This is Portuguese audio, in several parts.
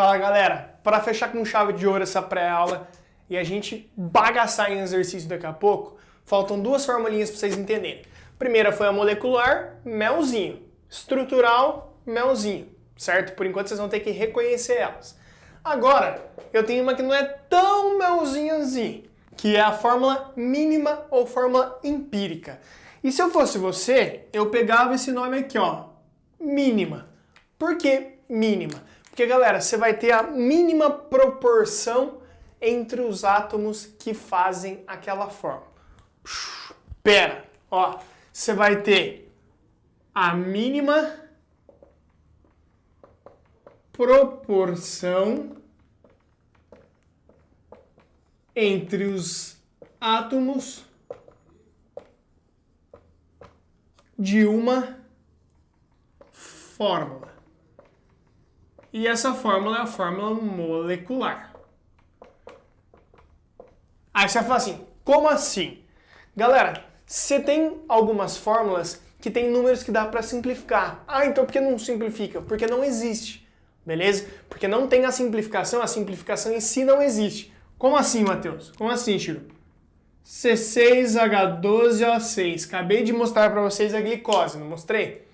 Fala galera, para fechar com chave de ouro essa pré-aula e a gente bagaçar em exercício daqui a pouco, faltam duas formulinhas para vocês entenderem. Primeira foi a molecular, melzinho. Estrutural, melzinho, certo? Por enquanto vocês vão ter que reconhecer elas. Agora, eu tenho uma que não é tão melzinho assim, que é a fórmula mínima ou fórmula empírica. E se eu fosse você, eu pegava esse nome aqui, ó, mínima. Por que mínima? Porque, galera, você vai ter a mínima proporção entre os átomos que fazem aquela fórmula. Pera, ó, você vai ter a mínima proporção entre os átomos de uma fórmula. E essa fórmula é a fórmula molecular. Aí você vai falar assim, como assim? Galera, você tem algumas fórmulas que tem números que dá para simplificar. Ah, então por que não simplifica? Porque não existe, beleza? Porque não tem a simplificação em si não existe. Como assim, Matheus? Como assim, Chiro? C6H12O6. Acabei de mostrar para vocês a glicose, não mostrei?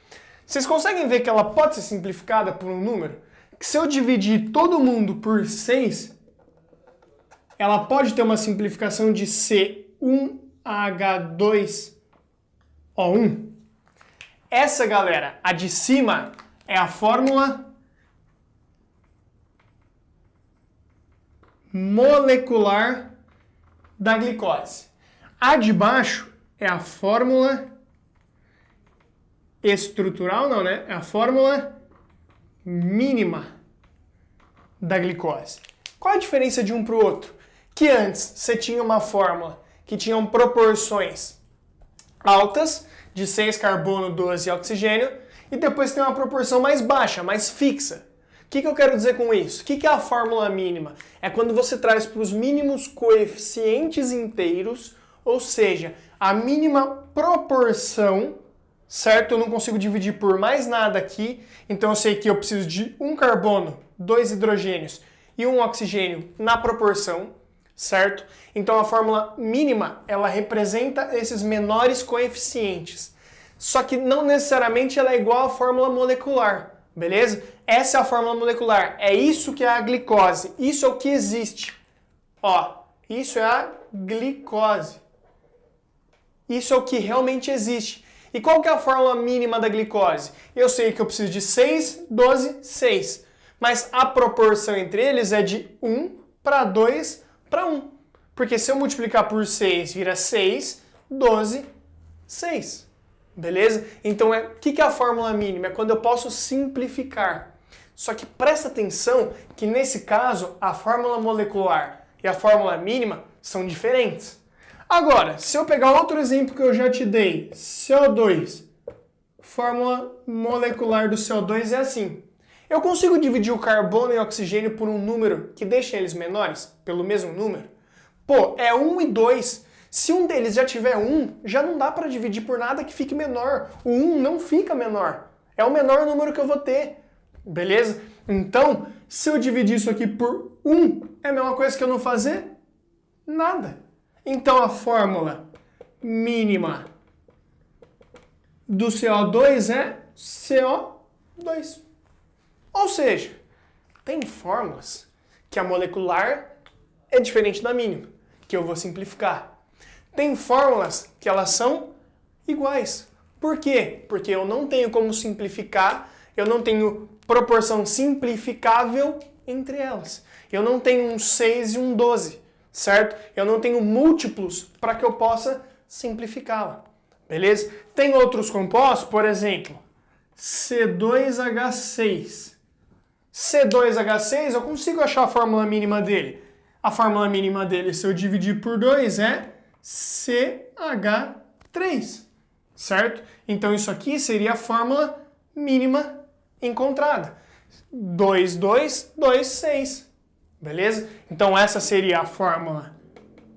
Vocês conseguem ver que ela pode ser simplificada por um número? Que se eu dividir todo mundo por 6, ela pode ter uma simplificação de C1H2O1. Essa, galera, a de cima é a fórmula molecular da glicose. A de baixo é a fórmula estrutural, não, né? É a fórmula mínima da glicose. Qual a diferença de um para o outro? Que antes você tinha uma fórmula que tinha proporções altas, de 6 carbono, 12 oxigênio, e depois tem uma proporção mais baixa, mais fixa. O que eu quero dizer com isso? O que é a fórmula mínima? É quando você traz para os mínimos coeficientes inteiros, ou seja, a mínima proporção, certo? Eu não consigo dividir por mais nada aqui, então eu sei que eu preciso de um carbono, 2 hidrogênios e um oxigênio na proporção, certo? Então a fórmula mínima, ela representa esses menores coeficientes. Só que não necessariamente ela é igual à fórmula molecular, beleza? Essa é a fórmula molecular, é isso que é a glicose, isso é o que existe. Ó, isso é a glicose. Isso é o que realmente existe. E qual que é a fórmula mínima da glicose? Eu sei que eu preciso de 6, 12, 6. Mas a proporção entre eles é de 1 para 2 para 1. Porque se eu multiplicar por 6, vira 6, 12, 6. Beleza? Então, o que é a fórmula mínima? É quando eu posso simplificar. Só que presta atenção que nesse caso, a fórmula molecular e a fórmula mínima são diferentes. Agora, se eu pegar outro exemplo que eu já te dei, CO2, fórmula molecular do CO2 é assim. Eu consigo dividir o carbono e o oxigênio por um número que deixa eles menores, pelo mesmo número? Pô, é 1 e 2. Se um deles já tiver 1, já não dá para dividir por nada que fique menor. O 1 não fica menor. É o menor número que eu vou ter. Beleza? Então, se eu dividir isso aqui por 1, é a mesma coisa que eu não fazer nada. Então a fórmula mínima do CO2 é CO2. Ou seja, tem fórmulas que a molecular é diferente da mínima, que eu vou simplificar. Tem fórmulas que elas são iguais. Por quê? Porque eu não tenho como simplificar, eu não tenho proporção simplificável entre elas. Eu não tenho um 6 e um 12. Certo? Eu não tenho múltiplos para que eu possa simplificá-la. Beleza? Tem outros compostos, por exemplo, C2H6. C2H6, eu consigo achar a fórmula mínima dele. A fórmula mínima dele, se eu dividir por 2, é CH3. Certo? Então isso aqui seria a fórmula mínima encontrada. 2, 2, 2, 6. Beleza? Então essa seria a fórmula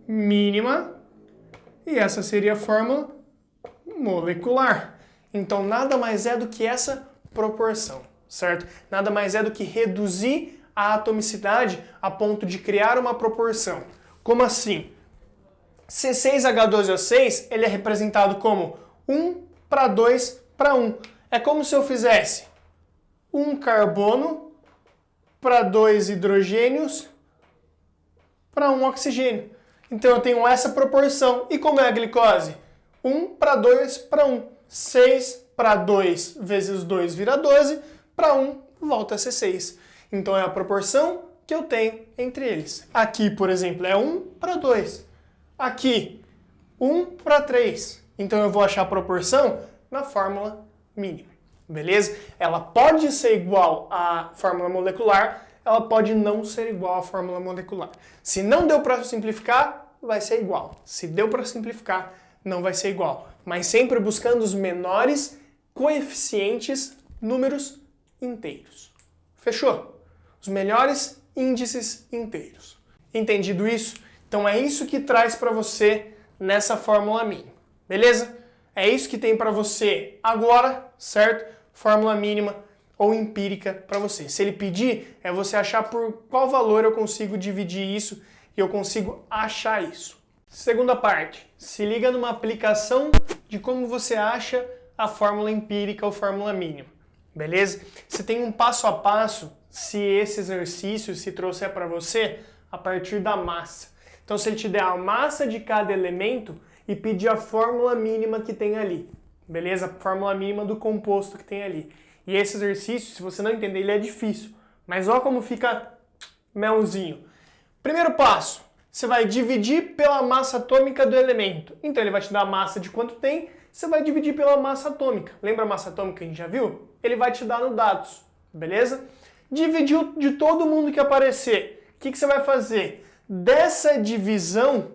mínima e essa seria a fórmula molecular. Então nada mais é do que essa proporção, certo? Nada mais é do que reduzir a atomicidade a ponto de criar uma proporção. Como assim? C6H12O6 ele é representado como 1 para 2 para 1. É como se eu fizesse 1 carbono para 2 hidrogênios para 1 oxigênio. Então eu tenho essa proporção. E como é a glicose? 1 para 2 para 1. 6 para 2 vezes 2 vira 12, para 1 volta a ser 6. Então é a proporção que eu tenho entre eles. Aqui, por exemplo, é 1 para 2. Aqui, 1 para 3. Então eu vou achar a proporção na fórmula mínima. Beleza? Ela pode ser igual à fórmula molecular, ela pode não ser igual à fórmula molecular. Se não deu para simplificar, vai ser igual. Se deu para simplificar, não vai ser igual. Mas sempre buscando os menores coeficientes, números inteiros. Fechou? Os melhores índices inteiros. Entendido isso? Então é isso que traz para você nessa fórmula mínima. Beleza? É isso que tem para você agora, certo? Fórmula mínima ou empírica para você. Se ele pedir, é você achar por qual valor eu consigo dividir isso e eu consigo achar isso. Segunda parte, se liga numa aplicação de como você acha a fórmula empírica ou fórmula mínima. Beleza? Você tem um passo a passo se esse exercício se trouxer para você a partir da massa. Então se ele te der a massa de cada elemento e pedir a fórmula mínima que tem ali. Beleza? A fórmula mínima do composto que tem ali. E esse exercício, se você não entender, ele é difícil. Mas olha como fica melzinho. Primeiro passo, você vai dividir pela massa atômica do elemento. Então ele vai te dar a massa de quanto tem, você vai dividir pela massa atômica. Lembra a massa atômica que a gente já viu? Ele vai te dar no dados, beleza? Dividiu de todo mundo que aparecer. O que você vai fazer? Dessa divisão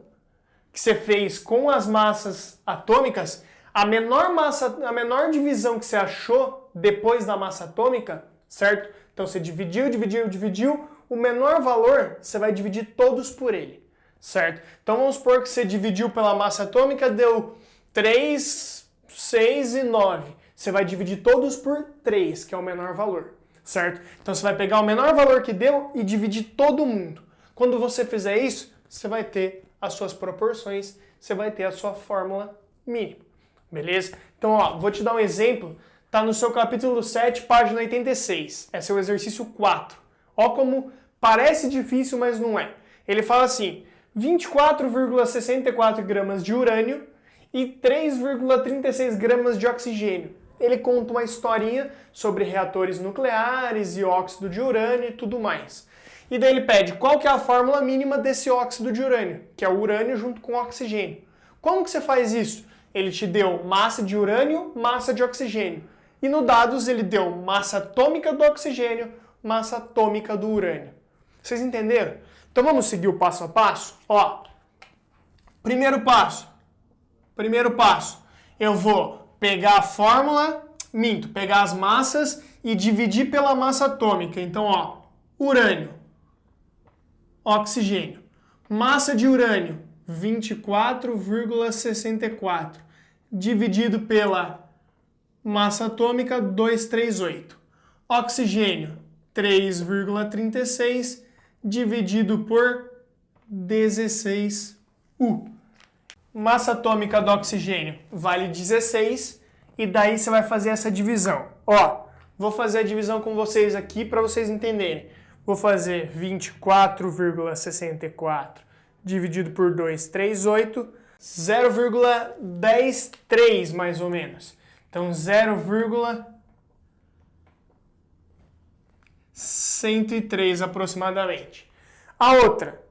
que você fez com as massas atômicas, a menor divisão que você achou depois da massa atômica, certo? Então você dividiu, o menor valor você vai dividir todos por ele, certo? Então vamos supor que você dividiu pela massa atômica, deu 3, 6 e 9. Você vai dividir todos por 3, que é o menor valor, certo? Então você vai pegar o menor valor que deu e dividir todo mundo. Quando você fizer isso, você vai ter as suas proporções, você vai ter a sua fórmula mínima, beleza? Então, ó, vou te dar um exemplo, tá no seu capítulo 7, página 86. Esse é o exercício 4. Ó como parece difícil, mas não é. Ele fala assim, 24,64 gramas de urânio e 3,36 gramas de oxigênio. Ele conta uma historinha sobre reatores nucleares e óxido de urânio e tudo mais. E daí ele pede qual que é a fórmula mínima desse óxido de urânio, que é o urânio junto com o oxigênio. Como que você faz isso? Ele te deu massa de urânio, massa de oxigênio. E no dados ele deu massa atômica do oxigênio, massa atômica do urânio. Vocês entenderam? Então vamos seguir o passo a passo? Ó, primeiro passo. Eu vou pegar a fórmula, pegar as massas e dividir pela massa atômica. Então, ó, urânio, oxigênio. Massa de urânio, 24,64. Dividido pela massa atômica, 238. Oxigênio, 3,36. Dividido por 16U. Massa atômica do oxigênio vale 16. E daí você vai fazer essa divisão. Ó, vou fazer a divisão com vocês aqui para vocês entenderem. Vou fazer 24,64 dividido por 238, 0,103 mais ou menos. Então 0,103 aproximadamente. A outra,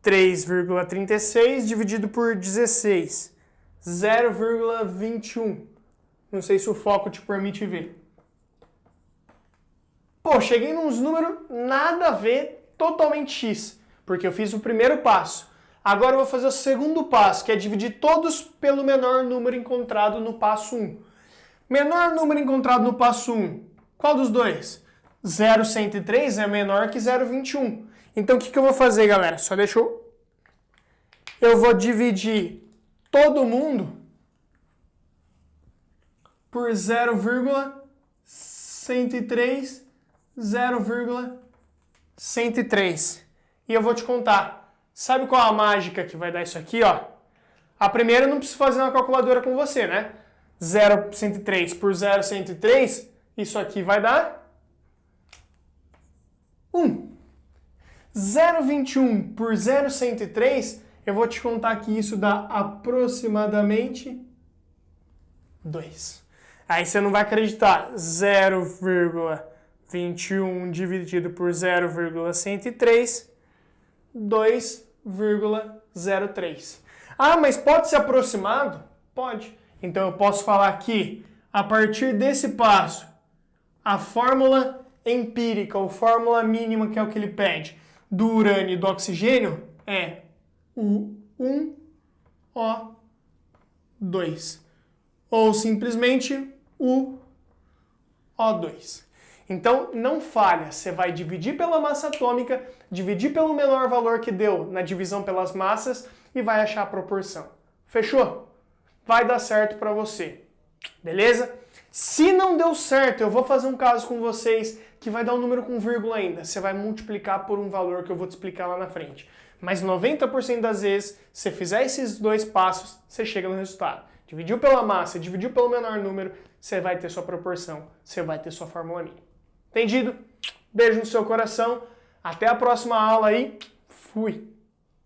3,36 dividido por 16, 0,21. Não sei se o foco te permite ver. Pô, cheguei nos números nada a ver, totalmente X, porque eu fiz o primeiro passo. Agora eu vou fazer o segundo passo, que é dividir todos pelo menor número encontrado no passo 1. Menor número encontrado no passo 1, qual dos dois? 0,103 é menor que 0,21. Então o que eu vou fazer, galera? Só deixa eu vou dividir todo mundo por 0,103, 103. E eu vou te contar. Sabe qual é a mágica que vai dar isso aqui, ó? A primeira eu não preciso fazer na calculadora com você, né? 0,103 por 0,103, isso aqui vai dar 1. 0,21 por 0,103, eu vou te contar que isso dá aproximadamente 2. Aí você não vai acreditar. 0,21 dividido por 0,103, 2,03. Ah, mas pode ser aproximado? Pode. Então eu posso falar que, a partir desse passo, a fórmula empírica, ou fórmula mínima, que é o que ele pede, do urânio e do oxigênio, é U1O2. Ou simplesmente O2. Então, não falha, você vai dividir pela massa atômica, dividir pelo menor valor que deu na divisão pelas massas e vai achar a proporção. Fechou? Vai dar certo para você. Beleza? Se não deu certo, eu vou fazer um caso com vocês que vai dar um número com vírgula ainda. Você vai multiplicar por um valor que eu vou te explicar lá na frente. Mas 90% das vezes, se fizer esses dois passos, você chega no resultado. Dividiu pela massa, dividiu pelo menor número, você vai ter sua proporção, você vai ter sua fórmula mínima. Entendido? Beijo no seu coração. Até a próxima aula aí. Fui!